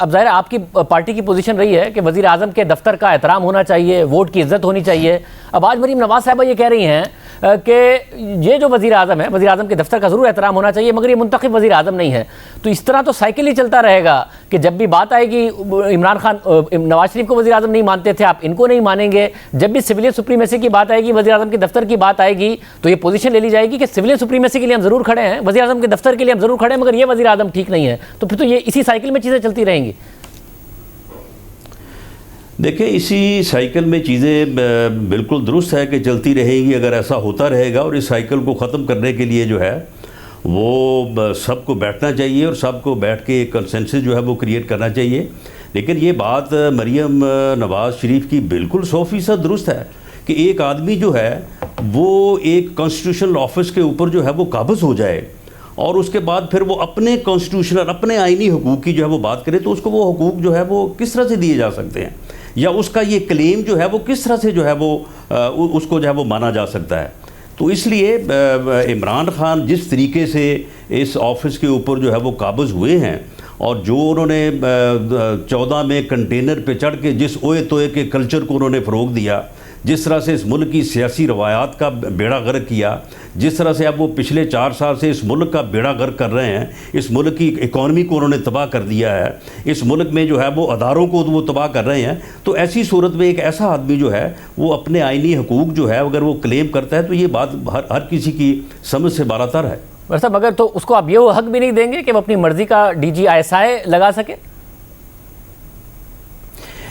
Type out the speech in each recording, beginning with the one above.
अब ज़ाहिर आपकी पार्टी की पोजीशन रही है कि वज़ीर आज़म के दफ्तर का एहतराम होना चाहिए, वोट की इज्जत होनी चाहिए। अब आज मरीम नवाज़ साहबा ये कह रही हैं कि ये जो वज़ीर आज़म है, वज़ीर आज़म के दफ्तर का ज़रूर एहतराम होना चाहिए, मगर ये मुंतखब वज़ीर आज़म नहीं है। तो इस तरह तो साइकिल ही चलता रहेगा कि जब भी बात आएगी इमरान खान, नवाज शरीफ को वज़ीर आज़म नहीं मानते थे, आप इनको नहीं मानेंगे। जब भी सिविलियन सुप्रीमेसी की बात आएगी, वज़ीर आज़म के दफ्तर की बात आएगी, तो ये पोजीशन ले ली जाएगी कि सिविलियन सुप्रीमेसी के लिए हम ज़रूर खड़े हैं, वज़ीर आज़म के दफ्तर के लिए हम ज़रूर खड़े हैं, मगर ये वज़ीर आज़म ठीक नहीं है। तो फिर तो ये इसी साइकिल में चीज़ें चलती रहेंगी। देखिए, इसी साइकिल में चीज़ें बिल्कुल दुरुस्त है कि चलती रहेंगी अगर ऐसा होता रहेगा। और इस साइकिल को ख़त्म करने के लिए जो है वो सबको बैठना चाहिए और सबको बैठ के एक कंसेंसस जो है वो क्रिएट करना चाहिए। लेकिन ये बात मरीम नवाज़ शरीफ की बिल्कुल 100% दुरुस्त है कि एक आदमी जो है वो एक कॉन्स्टिट्यूशनल ऑफिस के ऊपर जो है वो काबिज़ हो जाए और उसके बाद फिर वो अपने कॉन्स्टिट्यूशनल, अपने आइनी हुकूक की जो है वो बात करे, तो उसको वो हुकूक जो है वो किस तरह से दिए जा सकते हैं, या उसका ये क्लेम जो है वो किस तरह से जो है वो उसको जो है वो माना जा सकता है। तो इसलिए इमरान खान जिस तरीके से इस ऑफिस के ऊपर जो है वो काबिज़ हुए हैं और जो उन्होंने 14 में कंटेनर पे चढ़ के जिस ओए तोए के कल्चर को उन्होंने फ़रोग़ दिया, जिस तरह से इस मुल्क की सियासी रवायात का बेड़ा गर्क किया, जिस तरह से अब वो पिछले 4 साल से इस मुल्क का बेड़ा गर्क कर रहे हैं, इस मुल्क की इकॉनमी को उन्होंने तबाह कर दिया है, इस मुल्क में जो है वो अदारों को वो तबाह कर रहे हैं। तो ऐसी सूरत में एक ऐसा आदमी जो है वो अपने आइनी हकूक़ जो है अगर वो क्लेम करता है तो ये बात हर किसी की समझ से बारातर है। वैसा मगर तो उसको आप ये हक भी नहीं देंगे कि वो अपनी मर्ज़ी का DGISI लगा सके?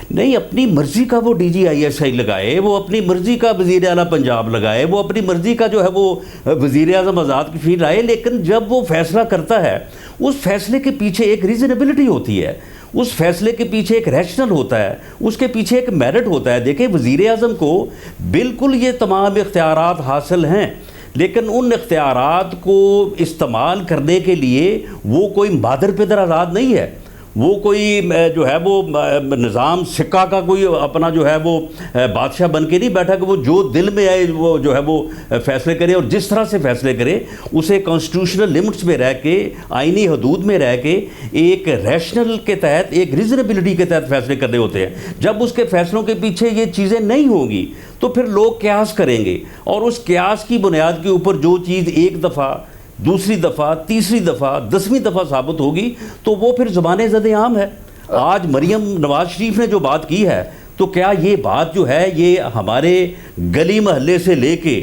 नहीं, अपनी मर्ज़ी का वो DGISI लगाए, वो अपनी मर्ज़ी का वज़ीर आला पंजाब लगाए, वो अपनी मर्ज़ी का जो है वो वज़ीर आज़म आज़ाद कशीर लाए, लेकिन जब वो फ़ैसला करता है उस फैसले के पीछे एक रीज़नेबिलिटी होती है, उस फैसले के पीछे एक रैशनल होता है, उसके पीछे एक मेरिट होता है। देखिए, वज़ीर आज़म को बिल्कुल ये तमाम इख्तियारात हासिल हैं, लेकिन उन इख्तियारात को इस्तेमाल करने के लिए वो कोई मादर पिदर आज़ाद नहीं है, वो कोई जो है वो निज़ाम सिक्का का कोई अपना जो है वो बादशाह बन के नहीं बैठा कि वो जो दिल में आए वो जो है वो फ़ैसले करे और जिस तरह से फ़ैसले करे उसे कॉन्स्टिट्यूशनल लिमिट्स में रह के, आइनी हदूद में रह के, एक रैशनल के तहत, एक रीज़नेबिलिटी के तहत फ़ैसले करने होते हैं। जब उसके फ़ैसलों के पीछे ये चीज़ें नहीं होंगी तो फिर लोग क्यास करेंगे और उस क्यास की बुनियाद के ऊपर जो चीज़ एक दफ़ा, दूसरी दफ़ा, तीसरी दफ़ा, 10वीं दफ़ा साबित होगी तो वो फिर ज़बान ज़द आम है। आज मरीम नवाज़ शरीफ ने जो बात की है, तो क्या ये बात जो है ये हमारे गली महल्ले से लेके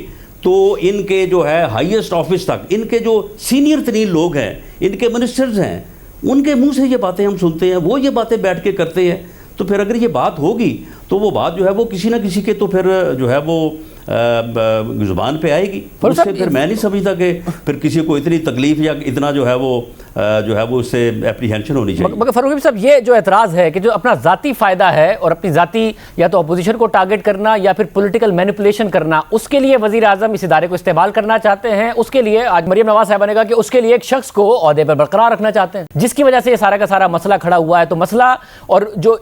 तो इनके जो है हाईएस्ट ऑफिस तक, इनके जो सीनियर तरीन लोग हैं, इनके मिनिस्टर्स हैं, उनके मुंह से ये बातें हम सुनते हैं, वो ये बातें बैठ के करते हैं। तो फिर अगर ये बात होगी तो वो बात जो है वो किसी ना किसी के तो फिर जो है वो ज़ुबान पे आएगी। उससे फिर मैं नहीं समझता कि फिर किसी को इतनी तकलीफ या इतना जो है वो उससे एप्रीहेंशन होनी चाहिए। मगर फारूक साहब, ये जो एतराज़ है कि जो अपना ज़ाती फ़ायदा है और अपनी ज़ाती या तो अपोजिशन को टारगेट करना या फिर पॉलिटिकल मैनिपुलेशन करना, उसके लिए वज़ीर आज़म इस इदारे को इस्तेमाल करना चाहते हैं। उसके लिए आज मरीम नवाज़ साहबा ने कहा कि उसके लिए एक शख्स को ओहदे पर बरकरार रखना चाहते हैं, जिसकी वजह से ये सारा का सारा मसला खड़ा हुआ है। तो मसला और जो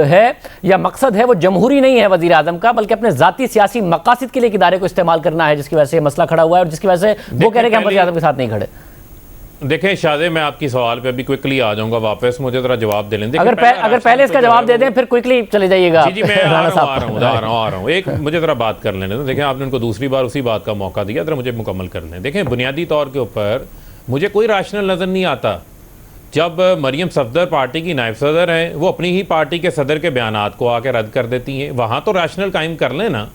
है या मकसद है वो जमहूरी नहीं है वज़ीर आज़म का, बल्कि अपने ज़ाती सियासी मकासद के लिए इदारे को इस्तेमाल करना है, जिसकी वजह से मसला खड़ा हुआ है और जिसकी वजह से वो कह रहे हैं कि हम वज़ीर आज़म के साथ नहीं खड़े। देखें शाहज़े, मैं आपकी सवाल पे अभी क्विकली आ जाऊंगा वापस, मुझे जरा जवाब दे लें। अगर पहले इसका जवाब दे दें फिर क्विकली चले जाइएगा। जी मैं आ रहा हूँ। एक मुझे जरा बात कर लेने दो। देखें, आपने उनको दूसरी बार उसी बात का मौका दिया, जरा मुझे मुकम्मल कर लें। देखें, बुनियादी तौर के ऊपर मुझे कोई राशनल नज़र नहीं आता जब मरीम सफदर पार्टी की नायब सदर हैं, वो अपनी ही पार्टी के सदर के बयानात को आके रद्द कर देती हैं। वहाँ तो राशनल कायम कर लें ना,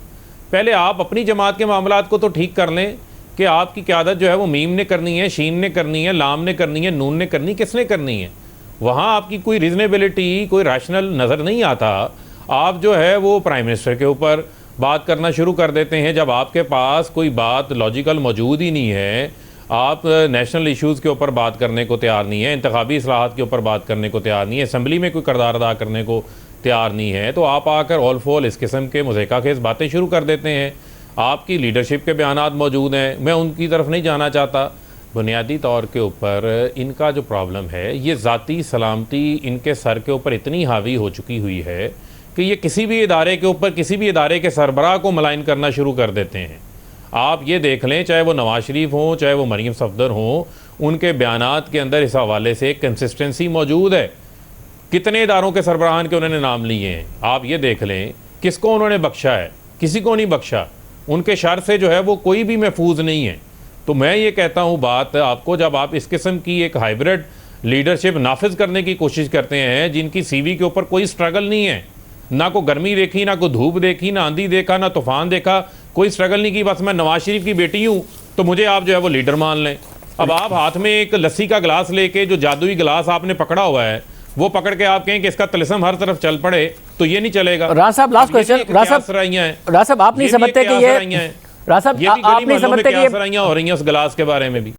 पहले आप अपनी जमात के मामलात को तो ठीक कर लें कि आपकी क़यादत जो है वो मीम ने करनी है, शीन ने करनी है, लाम ने करनी है, नून ने करनी, किसने करनी है। वहाँ आपकी कोई रीज़नेबिलिटी, कोई रैशनल नज़र नहीं आता। आप जो है वो प्राइम मिनिस्टर के ऊपर बात करना शुरू कर देते हैं जब आपके पास कोई बात लॉजिकल मौजूद ही नहीं है। आप नेशनल इश्यूज़ के ऊपर बात करने को तैयार नहीं है, इंतखाबी इस्लाहात के ऊपर बात करने को तैयार नहीं है, असम्बली में कोई किरदार अदा करने को तैयार नहीं है, तो आप आकर ऑल फॉल इस किस्म के मुज़ेका खेज़ बातें शुरू कर देते हैं। आपकी लीडरशिप के बयानात मौजूद हैं, मैं उनकी तरफ नहीं जाना चाहता। बुनियादी तौर के ऊपर इनका जो प्रॉब्लम है, ये ज़ाती सलामती इनके सर के ऊपर इतनी हावी हो चुकी हुई है कि ये किसी भी इदारे के ऊपर, किसी भी इदारे के सरबराह को मलाइन करना शुरू कर देते हैं। आप ये देख लें, चाहे वो नवाज शरीफ हों, चाहे वो मरीम सफदर हों, उनके बयानात के अंदर इस हवाले से एक कंसिस्टेंसी मौजूद है। कितने इदारों के सरबराहान के उन्होंने नाम लिए हैं, आप ये देख लें किसको उन्होंने बख्शा है, किसी को नहीं बख्शा। उनके शर से जो है वो कोई भी महफूज नहीं है। तो मैं ये कहता हूँ बात आपको, जब आप इस किस्म की एक हाइब्रिड लीडरशिप नाफिज करने की कोशिश करते हैं जिनकी सीवी के ऊपर कोई स्ट्रगल नहीं है, ना को गर्मी देखी, ना को धूप देखी, ना आंधी देखा, ना तूफान देखा, कोई स्ट्रगल नहीं की, बस मैं नवाज शरीफ की बेटी हूँ तो मुझे आप जो है वो लीडर मान लें। अब आप हाथ में एक लस्सी का गिलास लेके, जो जादुई गिलास आपने पकड़ा हुआ है, वो पकड़ के आप कहें कि इसका तिलस्म हर तरफ चल पड़े, तो ये नहीं चलेगा। राज साहब लास्ट क्वेश्चन, राज साहब आप नहीं समझते कि ये, राज साहब आप नहीं समझते कि ये हो रही हैं उस गिलास के बारे में भी।